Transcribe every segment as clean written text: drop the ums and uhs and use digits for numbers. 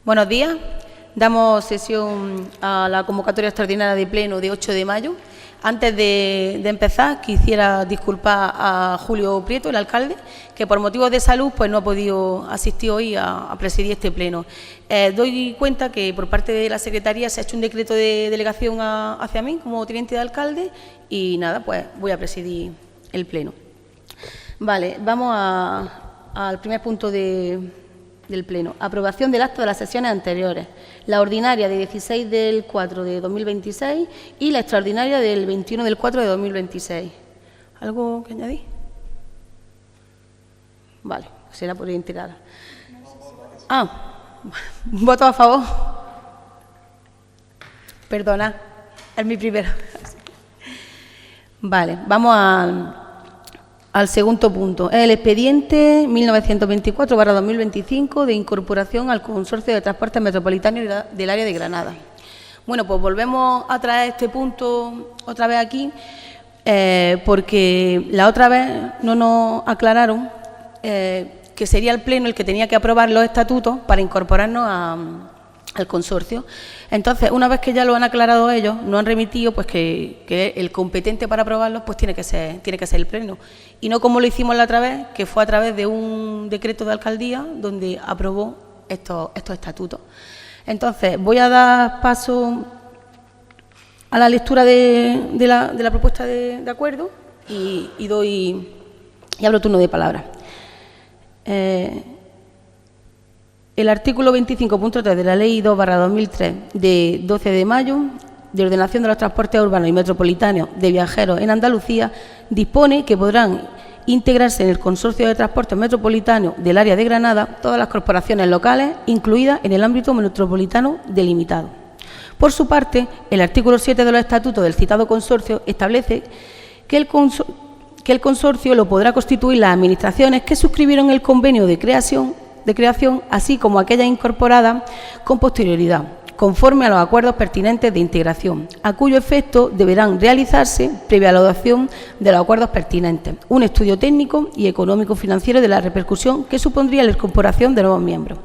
Buenos días. Damos sesión a la convocatoria extraordinaria de pleno de 8 de mayo. Antes de empezar, quisiera disculpar a Julio Prieto, el alcalde, que por motivos de salud pues no ha podido asistir hoy a presidir este pleno. Doy cuenta que por parte de la Secretaría se ha hecho un decreto de delegación hacia mí como teniente de alcalde y nada, pues voy a presidir el pleno. Vale, vamos al primer punto del pleno. Aprobación del acta de las sesiones anteriores. La ordinaria de 16 del 4 de 2026 y la extraordinaria del 21 del 4 de 2026. ¿Algo que añadir? Vale, será por integrada. ¿Voto a favor? Perdona, es mi primero. Vale, vamos al segundo punto. El expediente 1924/2025 de incorporación al Consorcio de Transportes Metropolitanos del Área de Granada. Bueno, pues volvemos a traer este punto otra vez aquí porque la otra vez no nos aclararon que sería el Pleno el que tenía que aprobar los estatutos para incorporarnos al consorcio. Entonces, una vez que ya lo han aclarado ellos, nos han remitido pues que el competente para aprobarlos pues tiene que ser el Pleno. Y no como lo hicimos la otra vez, que fue a través de un decreto de alcaldía donde aprobó estos estatutos. Entonces, voy a dar paso a la lectura de la propuesta de acuerdo y abro turno de palabra. El artículo 25.3 de la Ley 2/2003 de 12 de mayo de ordenación de los transportes urbanos y metropolitanos de viajeros en Andalucía dispone que podrán integrarse en el Consorcio de Transportes Metropolitanos del Área de Granada todas las corporaciones locales incluidas en el ámbito metropolitano delimitado. Por su parte, el artículo 7 de los estatutos del citado consorcio establece que el consorcio lo podrá constituir las administraciones que suscribieron el convenio de creación, así como aquellas incorporadas con posterioridad, conforme a los acuerdos pertinentes de integración, a cuyo efecto deberán realizarse, previa a la adopción de los acuerdos pertinentes, un estudio técnico y económico-financiero de la repercusión que supondría la incorporación de nuevos miembros.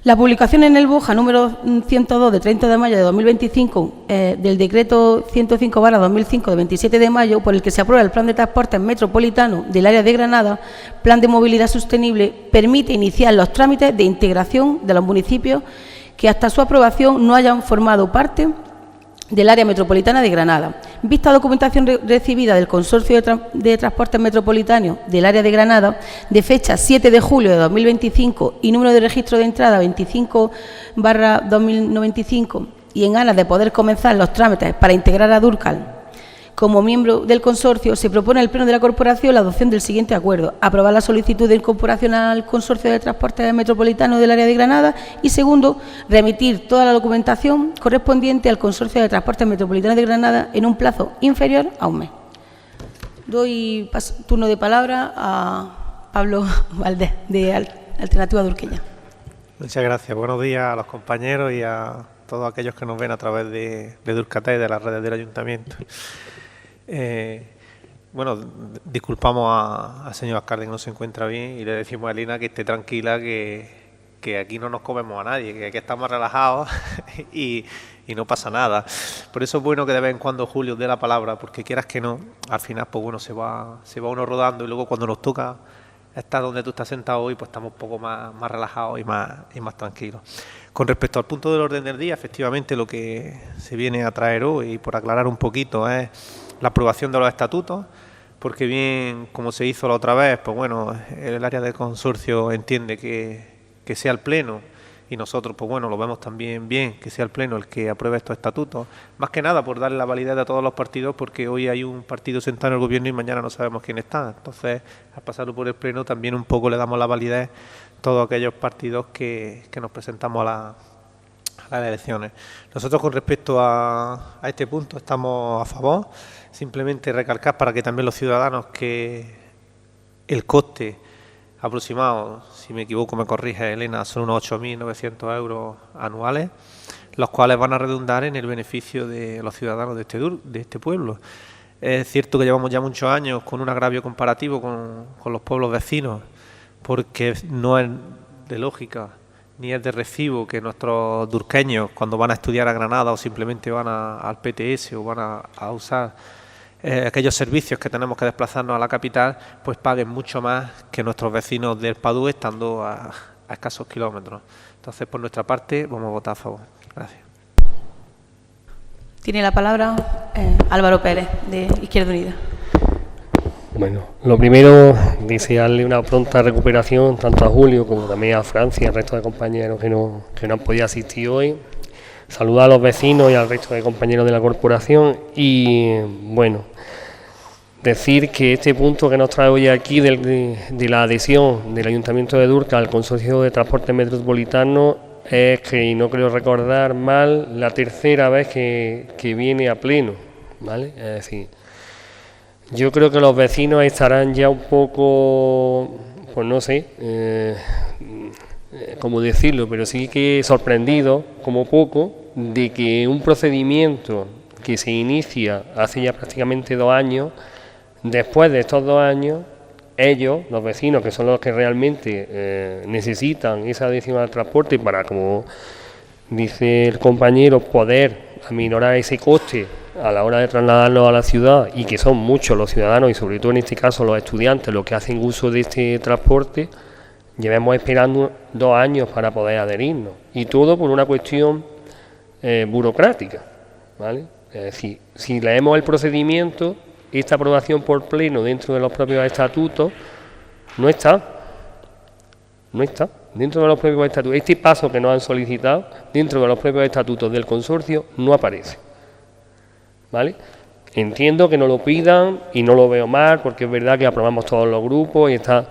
La publicación en el BOJA número 102 de 30 de mayo de 2025 del Decreto 105/2005 de 27 de mayo por el que se aprueba el Plan de Transportes Metropolitano del Área de Granada, Plan de Movilidad Sostenible, permite iniciar los trámites de integración de los municipios que hasta su aprobación no hayan formado parte del Área Metropolitana de Granada. Vista documentación recibida del Consorcio de Transportes Metropolitanos del Área de Granada, de fecha 7 de julio de 2025 y número de registro de entrada 25/2095, y en aras de poder comenzar los trámites para integrar a Durcal como miembro del consorcio, se propone al Pleno de la Corporación la adopción del siguiente acuerdo: aprobar la solicitud de incorporación al Consorcio de Transportes Metropolitanos del Área de Granada y, segundo, remitir toda la documentación correspondiente al Consorcio de Transportes Metropolitanos de Granada en un plazo inferior a un mes. Doy turno de palabra a Pablo Valdés, de Alternativa de Urquella. Muchas gracias. Buenos días a los compañeros y a todos aquellos que nos ven a través de Durcatel y de las redes del Ayuntamiento. Bueno, disculpamos al señor alcalde que no se encuentra bien y le decimos a Elena que esté tranquila, que aquí no nos comemos a nadie, que aquí estamos relajados y no pasa nada. Por eso es bueno que de vez en cuando Julio dé la palabra, porque quieras que no, al final pues bueno, se va uno rodando y luego cuando nos toca estar donde tú estás sentado hoy, pues estamos un poco más relajados y más tranquilos. Con respecto al punto del orden del día, efectivamente lo que se viene a traer hoy, por aclarar un poquito, es la aprobación de los estatutos, porque bien como se hizo la otra vez, pues bueno, el área del consorcio entiende que sea el Pleno, y nosotros pues bueno, lo vemos también bien que sea el Pleno el que apruebe estos estatutos, más que nada por darle la validez a todos los partidos, porque hoy hay un partido sentado en el gobierno y mañana no sabemos quién está. Entonces, al pasarlo por el Pleno también un poco le damos la validez a todos aquellos partidos que nos presentamos a las elecciones. Nosotros con respecto a este punto estamos a favor. Simplemente recalcar para que también los ciudadanos que el coste aproximado, si me equivoco me corrige Elena, son unos 8.900 euros anuales, los cuales van a redundar en el beneficio de los ciudadanos de este pueblo. Es cierto que llevamos ya muchos años con un agravio comparativo con los pueblos vecinos, porque no es de lógica ni es de recibo que nuestros durqueños, cuando van a estudiar a Granada o simplemente van al PTS o van a usar aquellos servicios que tenemos que desplazarnos a la capital, pues paguen mucho más que nuestros vecinos del Padú estando a escasos kilómetros. Entonces, por nuestra parte, vamos a votar a favor. Gracias. Tiene la palabra Álvaro Pérez, de Izquierda Unida. Bueno, lo primero, desearle una pronta recuperación tanto a Julio como también a Francia y al resto de compañeros que no han podido asistir hoy. Saludar a los vecinos y al resto de compañeros de la corporación y, bueno, decir que este punto que nos trae hoy aquí de la adhesión del Ayuntamiento de Durca al Consorcio de Transporte Metropolitano es que, y no creo recordar mal, la tercera vez que viene a pleno, ¿vale? Es decir, yo creo que los vecinos estarán ya un poco, pues no sé, cómo decirlo, pero sí que sorprendidos, como poco, de que un procedimiento que se inicia hace ya prácticamente 2 años, después de estos 2 años, ellos, los vecinos, que son los que realmente necesitan esa adhesión al transporte para, como dice el compañero, poder aminorar ese coste a la hora de trasladarnos a la ciudad, y que son muchos los ciudadanos y sobre todo en este caso los estudiantes los que hacen uso de este transporte, llevemos esperando 2 años para poder adherirnos, y todo por una cuestión burocrática, ¿vale? Es decir, si leemos el procedimiento, esta aprobación por pleno dentro de los propios estatutos no está dentro de los propios estatutos. Este paso que nos han solicitado dentro de los propios estatutos del consorcio no aparece, ¿vale? Entiendo que no lo pidan y no lo veo mal, porque es verdad que aprobamos todos los grupos y está,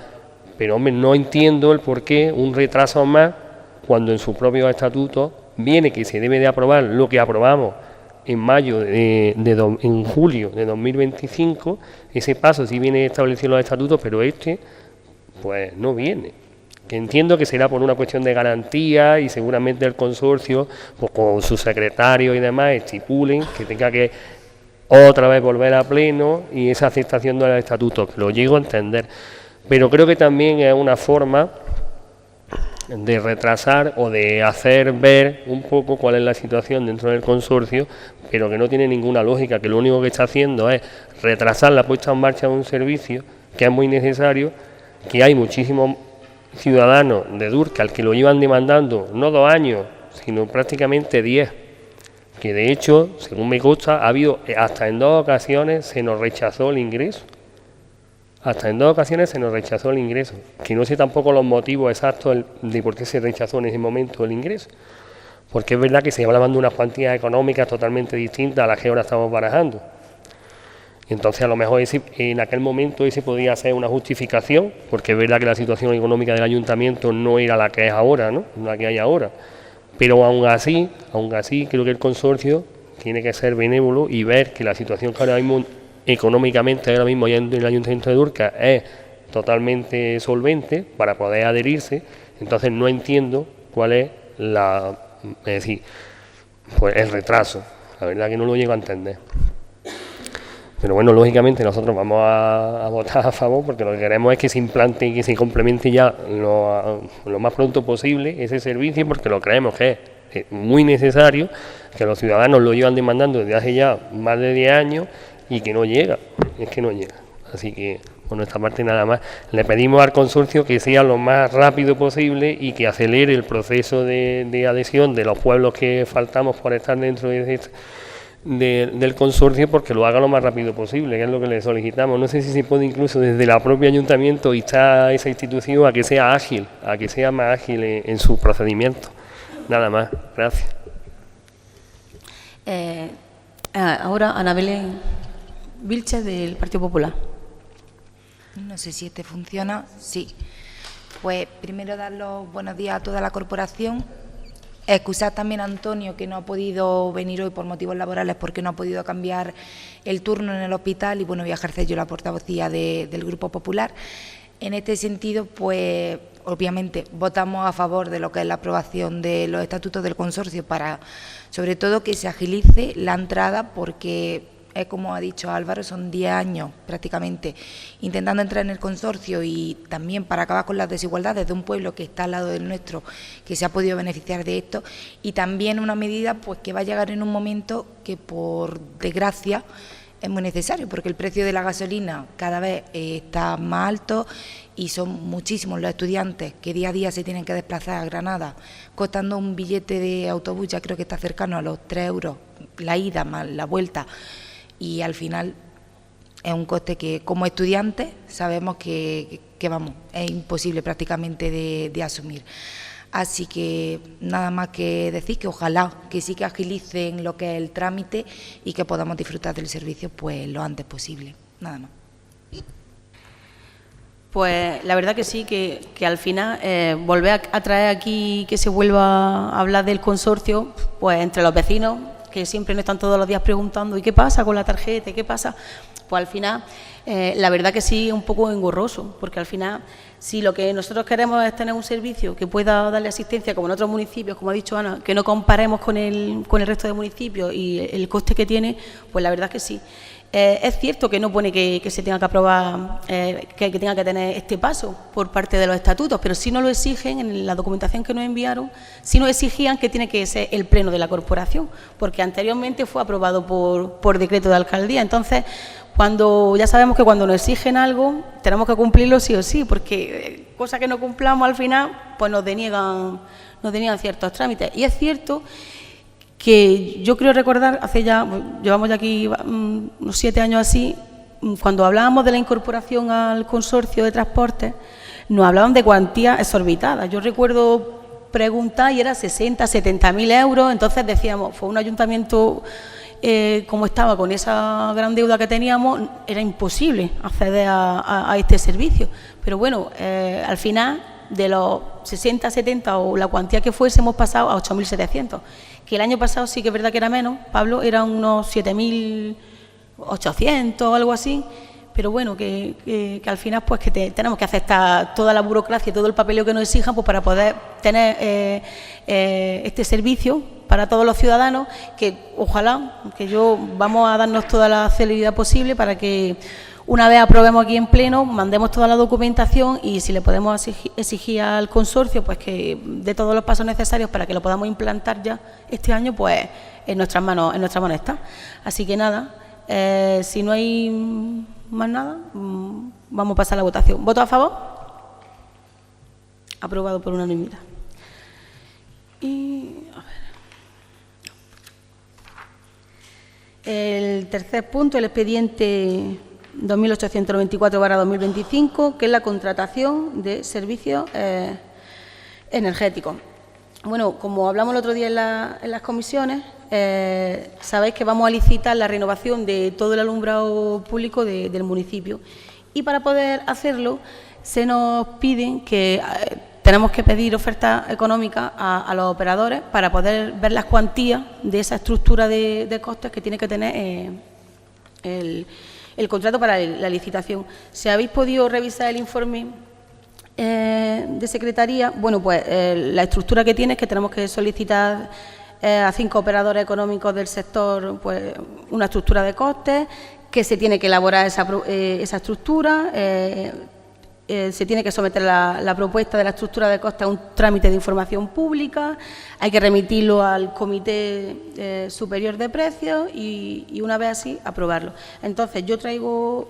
pero hombre, no entiendo el por qué un retraso más cuando en sus propios estatutos viene que se debe de aprobar lo que aprobamos en en julio de 2025, ese paso sí viene establecido en los estatutos, pero pues no viene. Que entiendo que será por una cuestión de garantía y seguramente el consorcio, pues con su secretario y demás, estipulen que tenga que otra vez volver a pleno y esa aceptación de los estatutos, que lo llego a entender. Pero creo que también es una forma de retrasar o de hacer ver un poco cuál es la situación dentro del consorcio, pero que no tiene ninguna lógica, que lo único que está haciendo es retrasar la puesta en marcha de un servicio que es muy necesario, que hay muchísimos ciudadanos de Durca que lo llevan demandando no 2 años, sino prácticamente 10, que de hecho, según me consta, ha habido hasta en 2 ocasiones se nos rechazó el ingreso. Hasta en 2 ocasiones se nos rechazó el ingreso, que no sé tampoco los motivos exactos de por qué se rechazó en ese momento el ingreso, porque es verdad que se hablaban de unas cuantías económicas totalmente distintas a las que ahora estamos barajando. Entonces a lo mejor en aquel momento ese podía ser una justificación, porque es verdad que la situación económica del ayuntamiento no era la que es ahora, ¿no? La que hay ahora. Pero aún así creo que el consorcio tiene que ser benévolo y ver que la situación que ahora mismo económicamente ahora mismo ya en el Ayuntamiento de Durca es totalmente solvente para poder adherirse. Entonces no entiendo cuál es pues el retraso. La verdad que no lo llego a entender. Pero bueno, lógicamente nosotros vamos a votar a favor, porque lo que queremos es que se implante y que se complemente ya lo más pronto posible ese servicio, porque lo creemos que es muy necesario, que los ciudadanos lo llevan demandando desde hace ya más de 10 años y que no llega, es que no llega. Así que por nuestra parte nada más, le pedimos al consorcio que sea lo más rápido posible y que acelere el proceso de adhesión de los pueblos que faltamos por estar dentro del consorcio, porque lo haga lo más rápido posible, que es lo que le solicitamos. No sé si se puede incluso desde la propia ayuntamiento instar a esa institución a que sea ágil, a que sea más ágil en su procedimiento. Nada más, gracias. Ahora Ana Belén Vilches, del Partido Popular. No sé si funciona. Sí. Pues primero dar los buenos días a toda la corporación. Excusar también a Antonio, que no ha podido venir hoy por motivos laborales, porque no ha podido cambiar el turno en el hospital, y bueno, voy a ejercer yo la portavocía del Grupo Popular. En este sentido, pues obviamente votamos a favor de lo que es la aprobación de los estatutos del consorcio, para sobre todo que se agilice la entrada, porque es como ha dicho Álvaro, son 10 años prácticamente intentando entrar en el consorcio y también para acabar con las desigualdades de un pueblo que está al lado del nuestro, que se ha podido beneficiar de esto, y también una medida pues que va a llegar en un momento que por desgracia es muy necesario, porque el precio de la gasolina cada vez está más alto y son muchísimos los estudiantes que día a día se tienen que desplazar a Granada, costando un billete de autobús, ya creo que está cercano a los 3 euros, la ida más la vuelta, y al final es un coste que como estudiantes sabemos que vamos, es imposible prácticamente de asumir. Así que nada más que decir que ojalá que sí que agilicen lo que es el trámite y que podamos disfrutar del servicio pues lo antes posible, nada más. Pues la verdad que sí, que al final volver a traer aquí que se vuelva a hablar del consorcio, pues entre los vecinos, que siempre nos están todos los días preguntando ¿y qué pasa con la tarjeta? ¿Y qué pasa? Pues al final, la verdad que sí es un poco engorroso, porque al final, si lo que nosotros queremos es tener un servicio que pueda darle asistencia, como en otros municipios, como ha dicho Ana, que no comparemos con el resto de municipios y el coste que tiene, pues la verdad que sí. Es cierto que no pone que se tenga que aprobar, que tenga que tener este paso por parte de los estatutos, pero sí nos lo exigen en la documentación que nos enviaron, sí nos exigían que tiene que ser el pleno de la corporación, porque anteriormente fue aprobado por decreto de alcaldía. Entonces, ya sabemos que cuando nos exigen algo, tenemos que cumplirlo sí o sí, porque cosa que no cumplamos al final, pues nos deniegan ciertos trámites. Y es cierto que yo creo recordar, llevamos ya aquí unos 7 años así, cuando hablábamos de la incorporación al consorcio de transporte, nos hablaban de cuantías exorbitadas. Yo recuerdo preguntar y era 60, 70.000 euros, entonces decíamos, fue un ayuntamiento como estaba con esa gran deuda que teníamos, era imposible acceder a este servicio. Pero bueno, al final, de los 60, 70 o la cuantía que fuese, hemos pasado a 8.700. Que el año pasado sí que es verdad que era menos, Pablo, eran unos 7.800 o algo así, pero bueno, que al final pues que tenemos que aceptar toda la burocracia y todo el papeleo que nos exijan pues para poder tener este servicio para todos los ciudadanos, que ojalá, vamos a darnos toda la celeridad posible para que una vez aprobemos aquí en pleno, mandemos toda la documentación y si le podemos exigir al consorcio pues que dé todos los pasos necesarios para que lo podamos implantar ya este año, pues en nuestras manos está. Así que nada, si no hay más nada, vamos a pasar a la votación. ¿Voto a favor? Aprobado por unanimidad. Y a ver. El tercer punto, el expediente 2894/2025, que es la contratación de servicios energéticos. Bueno, como hablamos el otro día en las comisiones, sabéis que vamos a licitar la renovación de todo el alumbrado público del municipio. Y para poder hacerlo, se nos piden que tenemos que pedir ofertas económicas a los operadores para poder ver las cuantías de esa estructura de costes que tiene que tener el contrato para la licitación. Si habéis podido revisar el informe de Secretaría, bueno, pues la estructura que tiene es que tenemos que solicitar a 5 operadores económicos del sector pues una estructura de costes, que se tiene que elaborar esa estructura, se tiene que someter la propuesta de la estructura de costes a un trámite de información pública, hay que remitirlo al Comité Superior de Precios y una vez así aprobarlo. Entonces yo traigo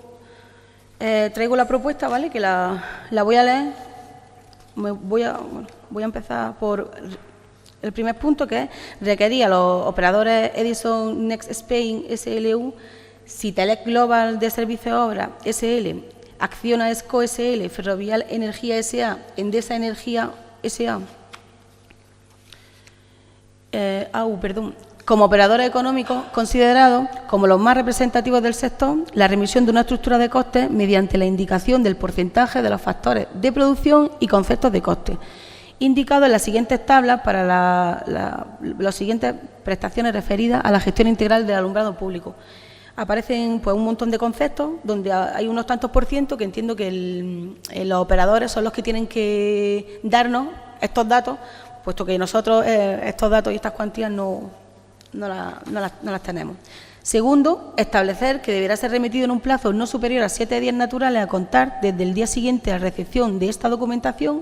la propuesta, ¿vale?, que la voy a leer. Voy a empezar por el primer punto, que es requerir a los operadores Edison Next Spain SLU, Citelec Global de Servicios Obras SL, Acciona Esco SL, Ferrovial Energía S.A., Endesa Energía S.A., como operadores económicos considerados como los más representativos del sector, la remisión de una estructura de costes mediante la indicación del porcentaje de los factores de producción y conceptos de coste, indicados en las siguientes tablas para las siguientes prestaciones referidas a la gestión integral del alumbrado público. Aparecen pues un montón de conceptos donde hay unos tantos por ciento que entiendo que los operadores son los que tienen que darnos estos datos, puesto que nosotros estos datos y estas cuantías no las tenemos. Segundo, establecer que deberá ser remitido en un plazo no superior a 7 días naturales a contar desde el día siguiente a la recepción de esta documentación,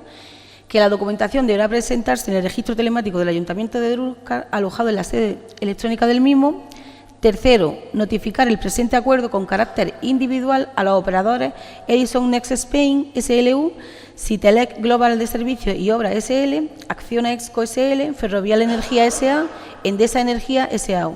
que la documentación deberá presentarse en el registro telemático del Ayuntamiento de Dúrcal, alojado en la sede electrónica del mismo. Tercero, notificar el presente acuerdo con carácter individual a los operadores Edison Next Spain SLU, Citelec Global de Servicios y Obras SL, Acciona Exco SL, Ferrovial Energía SA, Endesa Energía SA.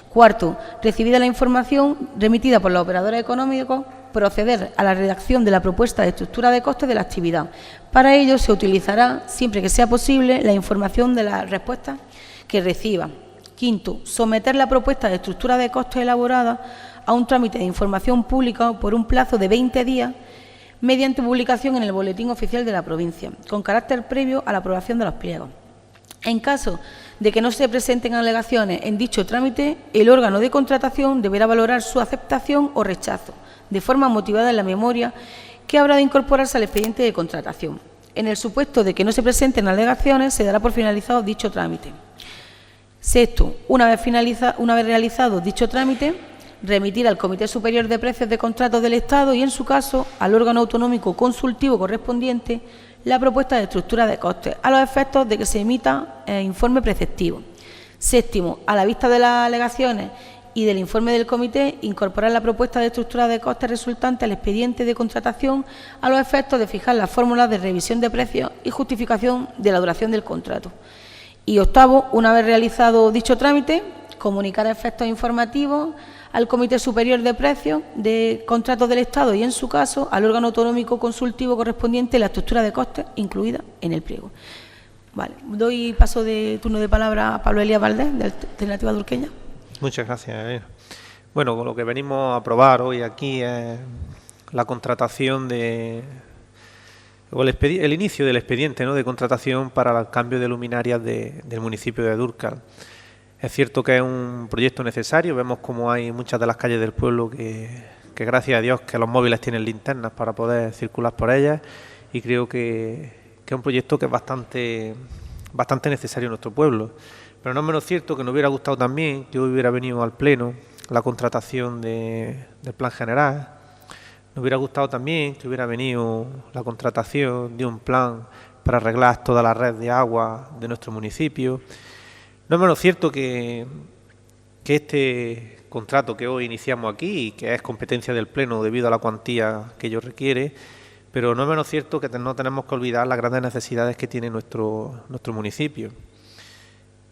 Cuarto, recibida la información remitida por los operadores económicos, proceder a la redacción de la propuesta de estructura de costes de la actividad. Para ello se utilizará, siempre que sea posible, la información de las respuestas que reciba. Quinto, someter la propuesta de estructura de costes elaborada a un trámite de información pública por un plazo de 20 días mediante publicación en el Boletín Oficial de la provincia, con carácter previo a la aprobación de los pliegos. En caso de que no se presenten alegaciones en dicho trámite, el órgano de contratación deberá valorar su aceptación o rechazo, de forma motivada en la memoria que habrá de incorporarse al expediente de contratación. En el supuesto de que no se presenten alegaciones, se dará por finalizado dicho trámite. Sexto, una vez realizado dicho trámite, remitir al Comité Superior de Precios de Contratos del Estado y, en su caso, al órgano autonómico consultivo correspondiente la propuesta de estructura de costes, a los efectos de que se emita informe preceptivo. Séptimo, a la vista de las alegaciones y del informe del comité, incorporar la propuesta de estructura de costes resultante al expediente de contratación a los efectos de fijar las fórmulas de revisión de precios y justificación de la duración del contrato. Y octavo, una vez realizado dicho trámite, comunicar efectos informativos al Comité Superior de Precios de Contratos del Estado y, en su caso, al órgano autonómico consultivo correspondiente la estructura de costes incluida en el pliego. Vale, doy paso de turno de palabra a Pablo Elías Valdés, de Alternativa Durqueña. Muchas gracias. Bueno, con lo que venimos a aprobar hoy aquí es la contratación o el inicio del expediente, ¿no?, de contratación para el cambio de luminarias del municipio de Dúrcal. Es cierto que es un proyecto necesario, vemos como hay muchas de las calles del pueblo que gracias a Dios que los móviles tienen linternas para poder circular por ellas, y creo que es un proyecto que es bastante necesario en nuestro pueblo. Pero no es menos cierto que nos hubiera gustado también que hoy hubiera venido al Pleno la contratación del Plan General. Nos hubiera gustado también que hubiera venido la contratación de un plan para arreglar toda la red de agua de nuestro municipio. No es menos cierto que este contrato que hoy iniciamos aquí, y que es competencia del Pleno debido a la cuantía que ello requiere, pero no es menos cierto que no tenemos que olvidar las grandes necesidades que tiene nuestro municipio.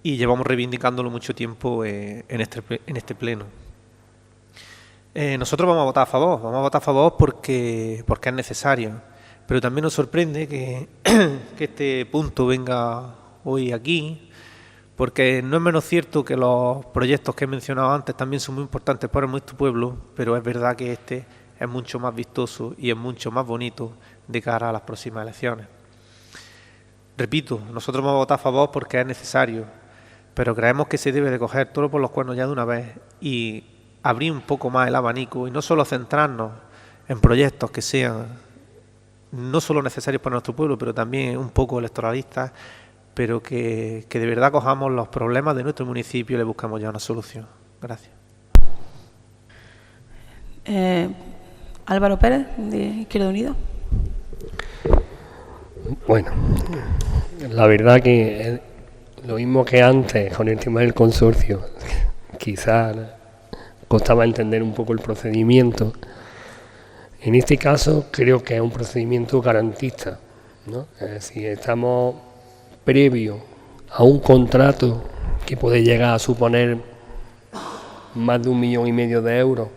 Y llevamos reivindicándolo mucho tiempo en este Pleno. Nosotros vamos a votar a favor porque es necesario, pero también nos sorprende que este punto venga hoy aquí, porque no es menos cierto que los proyectos que he mencionado antes también son muy importantes para nuestro pueblo, pero es verdad que este es mucho más vistoso y es mucho más bonito de cara a las próximas elecciones. Repito, nosotros vamos a votar a favor porque es necesario, pero creemos que se debe de coger todo por los cuernos ya de una vez y abrir un poco más el abanico y no solo centrarnos en proyectos que sean no solo necesarios para nuestro pueblo, pero también un poco electoralistas, pero que de verdad cojamos los problemas de nuestro municipio y le buscamos ya una solución. Gracias. Álvaro Pérez, de Izquierda Unida. Bueno, la verdad que lo mismo que antes con el tema del consorcio, quizás costaba entender un poco el procedimiento. En este caso creo que es un procedimiento garantista, ¿no? Es decir, estamos previo a un contrato que puede llegar a suponer más de 1,5 millones de euros.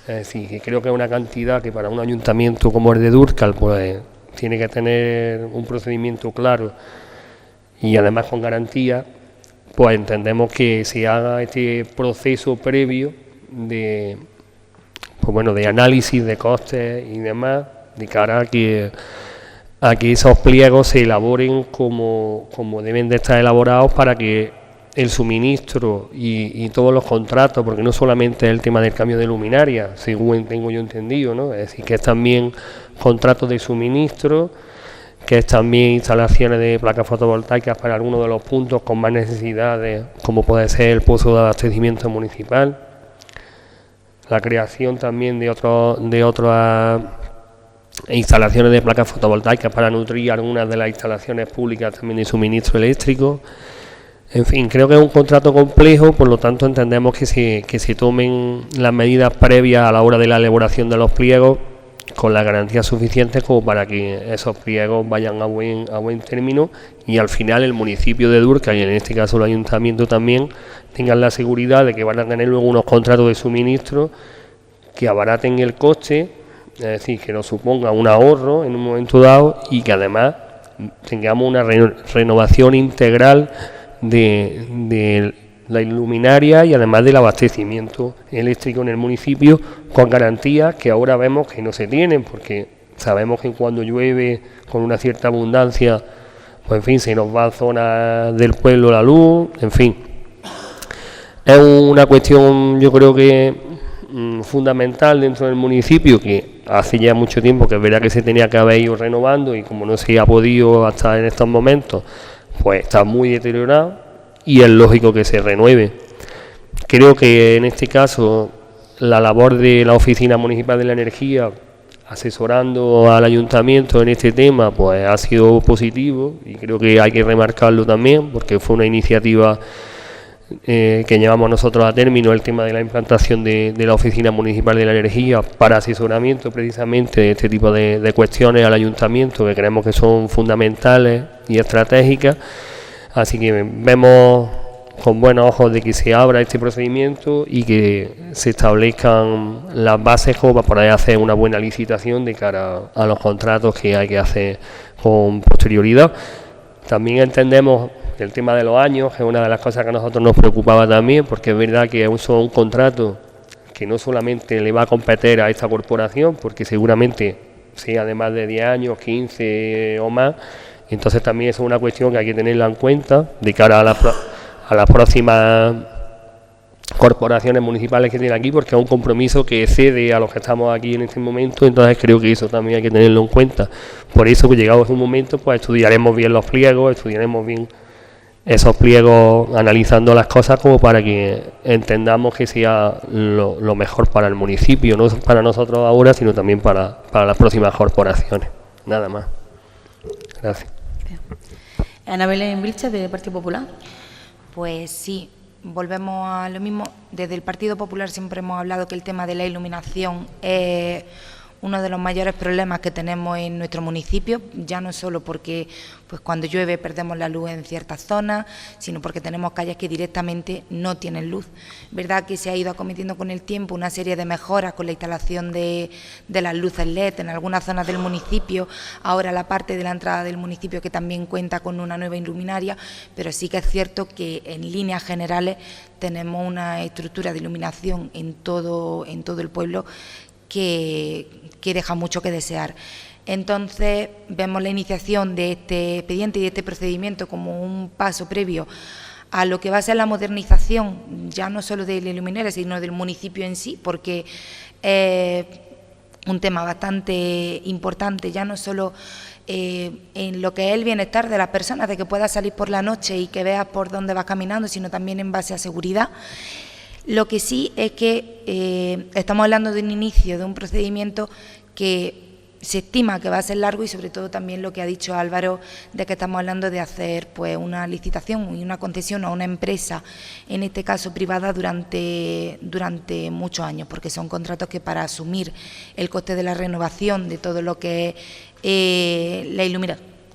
Es decir, que creo que es una cantidad que para un ayuntamiento como el de Dúrcal pues tiene que tener un procedimiento claro y además con garantía. Pues entendemos que se haga este proceso previo de análisis de costes y demás, de cara a que esos pliegos se elaboren como deben de estar elaborados, para que el suministro y todos los contratos, porque no solamente es el tema del cambio de luminaria, según tengo yo entendido, ¿no? Es decir, que es también contratos de suministro, que es también instalaciones de placas fotovoltaicas para algunos de los puntos con más necesidades, como puede ser el pozo de abastecimiento municipal. la creación también de otras instalaciones de placas fotovoltaicas para nutrir algunas de las instalaciones públicas también de suministro eléctrico. En fin, creo que es un contrato complejo, por lo tanto entendemos que se tomen las medidas previas a la hora de la elaboración de los pliegos con las garantías suficientes como para que esos pliegos vayan a buen término y al final el municipio de Durca y en este caso el ayuntamiento también tengan la seguridad de que van a tener luego unos contratos de suministro que abaraten el coste, es decir, que nos suponga un ahorro en un momento dado y que además tengamos una renovación integral de la iluminaria y además del abastecimiento eléctrico en el municipio con garantías que ahora vemos que no se tienen, porque sabemos que cuando llueve con una cierta abundancia, pues en fin, se nos va a zonas del pueblo la luz, en fin. Es una cuestión, yo creo que fundamental dentro del municipio, que hace ya mucho tiempo que es verdad que se tenía que haber ido renovando y como no se ha podido hasta en estos momentos, pues está muy deteriorado y es lógico que se renueve. Creo que en este caso la labor de la Oficina Municipal de la Energía asesorando al ayuntamiento en este tema pues ha sido positivo y creo que hay que remarcarlo también porque fue una iniciativa que llevamos nosotros a término, el tema de la implantación de la Oficina Municipal de la Energía para asesoramiento precisamente de este tipo de cuestiones al ayuntamiento que creemos que son fundamentales y estratégicas. Así que vemos con buenos ojos de que se abra este procedimiento y que se establezcan las bases como para poder hacer una buena licitación de cara a los contratos que hay que hacer con posterioridad. También entendemos el tema de los años, que es una de las cosas que a nosotros nos preocupaba también, porque es verdad que es un contrato que no solamente le va a competir a esta corporación, porque seguramente sea de más de 10 años, 15 o más, entonces también es una cuestión que hay que tenerla en cuenta de cara a las próximas corporaciones municipales que tienen aquí, porque es un compromiso que excede a los que estamos aquí en este momento, entonces creo que eso también hay que tenerlo en cuenta. Por eso, que llegado a un momento, pues estudiaremos bien los pliegos, estudiaremos bien esos pliegos analizando las cosas como para que entendamos que sea lo mejor para el municipio, no para nosotros ahora, sino también para las próximas corporaciones. Nada más. Gracias. Ana Belén Vilches, del Partido Popular. Pues sí, volvemos a lo mismo. Desde el Partido Popular siempre hemos hablado que el tema de la iluminación es uno de los mayores problemas que tenemos en nuestro municipio, ya no solo porque pues cuando llueve perdemos la luz en ciertas zonas, sino porque tenemos calles que directamente no tienen luz. Verdad que se ha ido acometiendo con el tiempo una serie de mejoras con la instalación de las luces LED en algunas zonas del municipio, ahora la parte de la entrada del municipio que también cuenta con una nueva iluminaria, pero sí que es cierto que en líneas generales tenemos una estructura de iluminación en todo el pueblo que deja mucho que desear. Entonces, vemos la iniciación de este expediente y de este procedimiento como un paso previo a lo que va a ser la modernización, ya no solo de la iluminaria, sino del municipio en sí, porque es un tema bastante importante, ya no solo en lo que es el bienestar de las personas, de que puedas salir por la noche y que veas por dónde vas caminando, sino también en base a seguridad. Lo que sí es que estamos hablando de un inicio, de un procedimiento que se estima que va a ser largo y sobre todo también lo que ha dicho Álvaro, de que estamos hablando de hacer pues una licitación y una concesión a una empresa, en este caso privada, durante muchos años, porque son contratos que para asumir el coste de la renovación de todo lo que es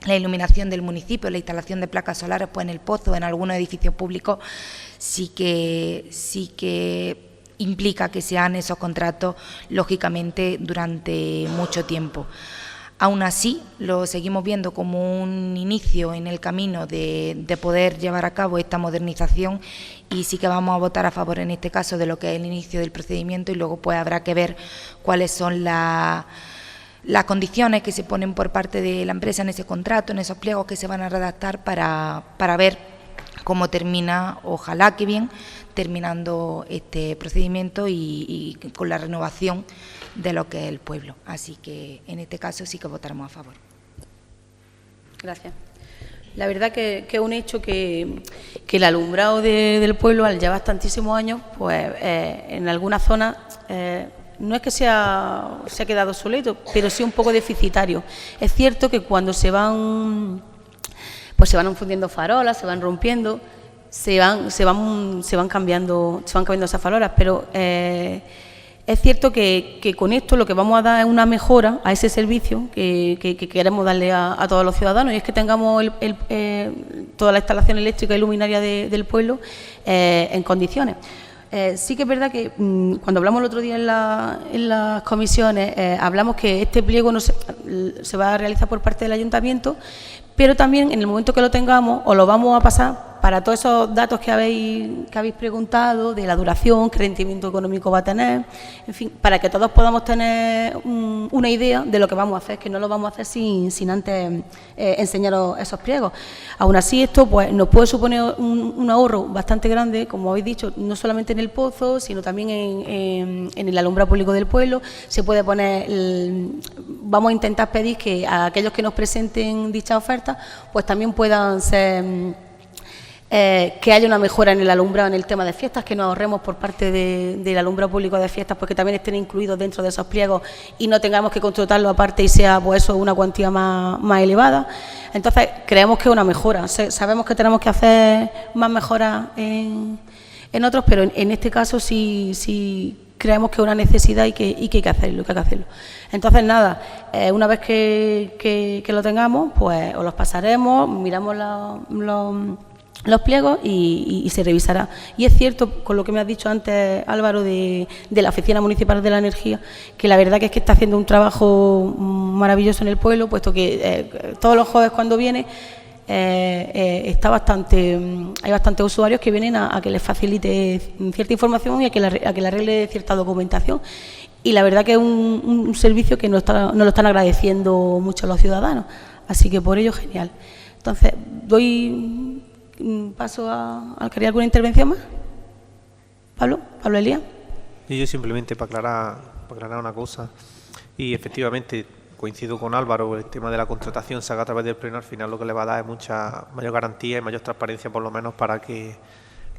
la iluminación del municipio, la instalación de placas solares pues en el pozo, en algunos edificios públicos, sí que implica que sean esos contratos, lógicamente, durante mucho tiempo. Aún así, lo seguimos viendo como un inicio en el camino de poder llevar a cabo esta modernización y sí que vamos a votar a favor, en este caso, de lo que es el inicio del procedimiento y luego pues habrá que ver cuáles son las condiciones que se ponen por parte de la empresa en ese contrato, en esos pliegos que se van a redactar para ver cómo termina, ojalá que bien, terminando este procedimiento y con la renovación de lo que es el pueblo. Así que en este caso sí que votaremos a favor. Gracias. La verdad que es un hecho que el alumbrado del pueblo, al llevar tantísimos años, pues en algunas zonas no es que se ha quedado obsoleto, pero sí un poco deficitario. Es cierto que cuando se van fundiendo farolas, se van rompiendo, se van cambiando esas farolas, pero es cierto que con esto lo que vamos a dar es una mejora a ese servicio que queremos darle a todos los ciudadanos, y es que tengamos toda la instalación eléctrica y luminaria del pueblo en condiciones. Sí que es verdad que cuando hablamos el otro día en las comisiones, hablamos que este pliego se va a realizar por parte del ayuntamiento, pero también en el momento que lo tengamos, os lo vamos a pasar para todos esos datos que habéis preguntado, de la duración, qué rendimiento económico va a tener, en fin, para que todos podamos tener una idea de lo que vamos a hacer, que no lo vamos a hacer sin antes enseñaros esos pliegos. Aún así, esto pues nos puede suponer un ahorro bastante grande, como habéis dicho, no solamente en el pozo, sino también en el alumbrado público del pueblo. Se puede poner, vamos a intentar pedir que a aquellos que nos presenten dicha oferta, pues también puedan ser... que haya una mejora en el alumbrado en el tema de fiestas, que nos ahorremos por parte del alumbrado público de fiestas, porque también estén incluidos dentro de esos pliegos y no tengamos que contratarlo aparte y sea pues eso una cuantía más elevada. Entonces creemos que es una mejora. Sabemos que tenemos que hacer más mejoras en otros, pero en este caso sí creemos que es una necesidad y que hay que hacerlo. Entonces nada, una vez que lo tengamos, pues os los pasaremos, miramos los pliegos y se revisará. Y es cierto, con lo que me has dicho antes, Álvaro, de la Oficina Municipal de la Energía, que la verdad que es que está haciendo un trabajo maravilloso en el pueblo, puesto que todos los jueves cuando viene hay bastantes usuarios que vienen a que les facilite cierta información y a que le arregle cierta documentación. Y la verdad que es un servicio que nos lo están agradeciendo mucho los ciudadanos. Así que por ello, genial. Entonces, doy paso a... ¿Quería alguna intervención más? ¿Pablo Elías? Y yo simplemente para aclarar una cosa, y efectivamente coincido con Álvaro, el tema de la contratación se haga a través del pleno, al final lo que le va a dar es mucha mayor garantía y mayor transparencia, por lo menos para que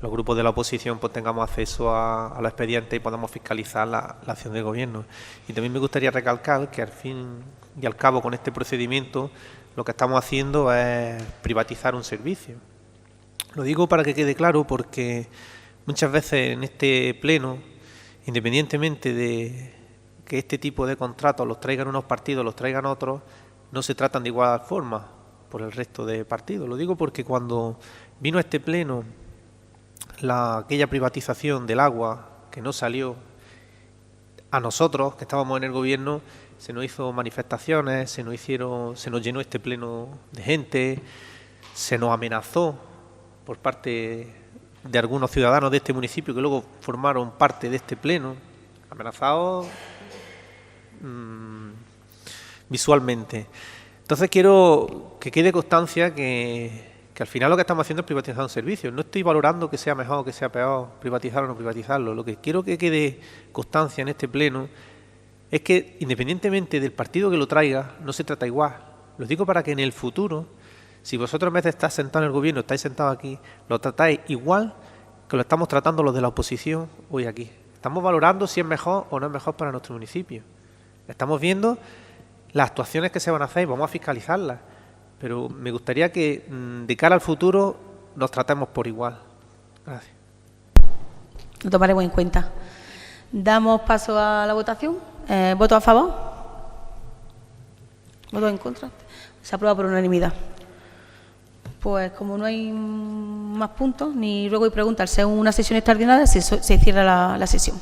los grupos de la oposición pues tengamos acceso a los expedientes y podamos fiscalizar la acción del gobierno. Y también me gustaría recalcar que al fin y al cabo con este procedimiento lo que estamos haciendo es privatizar un servicio. Lo digo para que quede claro, porque muchas veces en este pleno, independientemente de que este tipo de contratos los traigan unos partidos, los traigan otros, no se tratan de igual forma por el resto de partidos. Lo digo porque cuando vino a este pleno aquella privatización del agua que no salió, a nosotros que estábamos en el gobierno se nos hizo manifestaciones, se nos llenó este pleno de gente, se nos amenazó por parte de algunos ciudadanos de este municipio que luego formaron parte de este pleno, amenazados visualmente. Entonces quiero que quede constancia que al final lo que estamos haciendo es privatizar un servicio. No estoy valorando que sea mejor o que sea peor privatizar o no privatizarlo. Lo que quiero que quede constancia en este pleno es que independientemente del partido que lo traiga, no se trata igual. Lo digo para que en el futuro, si vosotros en vez de estar sentados en el gobierno, estáis sentados aquí, lo tratáis igual que lo estamos tratando los de la oposición hoy aquí. Estamos valorando si es mejor o no es mejor para nuestro municipio. Estamos viendo las actuaciones que se van a hacer y vamos a fiscalizarlas. Pero me gustaría que de cara al futuro nos tratemos por igual. Gracias. Lo tomaremos en cuenta. Damos paso a la votación. ¿Voto a favor? ¿Voto en contra? Se aprueba por unanimidad. Pues como no hay más puntos, ni ruego y preguntas, al ser una sesión extraordinaria, se cierra la sesión.